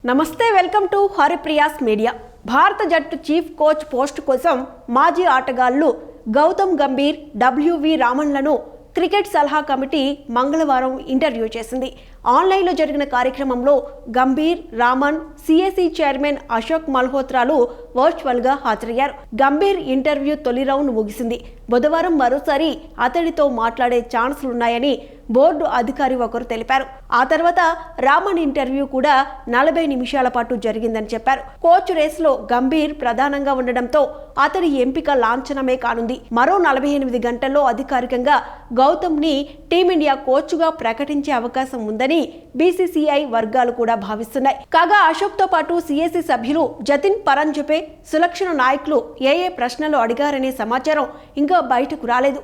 నమస్తే welcome to Haripriya's media. భారత జట్టు చీఫ్ కోచ్ పోస్ట్ కోసం మాజీ ఆటగాళ్లు గౌతమ్ గంభీర్, డబ్ల్యూవి రామన్లను క్రికెట్ సలహా కమిటీ మంగళవారం ఇంటర్వ్యూ చేసింది. ఆన్లైన్లో జరిగిన కార్యక్రమంలో గంభీర్, రామన్, సిఎసి చైర్మన్ అశోక్ మల్హోత్రాలు వర్చువల్గా హాజరయ్యారు. గంభీర్ ఇంటర్వ్యూ తొలి రౌండ్ ముగిసింది. బుధవారం మరోసారి అతడితో మాట్లాడే ఛాన్సులున్నాయని బోర్డు అధికారి ఒకరు తెలిపారు. ఆ తర్వాత రామన్ ఇంటర్వ్యూ కూడా 40 నిమిషాల పాటు జరిగిందని చెప్పారు. కోచ్ రేసులో గంభీర్ ప్రధానంగా ఉండడంతో అతడి ఎంపిక లాంఛనమే కానుంది. మరో 48 గంటల్లో అధికారికంగా గౌతమ్ ని టీమిండియా కోచ్గా ప్రకటించే అవకాశం ఉందని బీసీసీఐ వర్గాలు కూడా భావిస్తున్నాయి. కాగా అశోక్ తో పాటు సిఎసి సభ్యులు జతిన్ పరంజపే, సులక్షణ నాయకులు ఏ ప్రశ్నలు అడిగారనే సమాచారం ఇంకా బయటకు రాలేదు.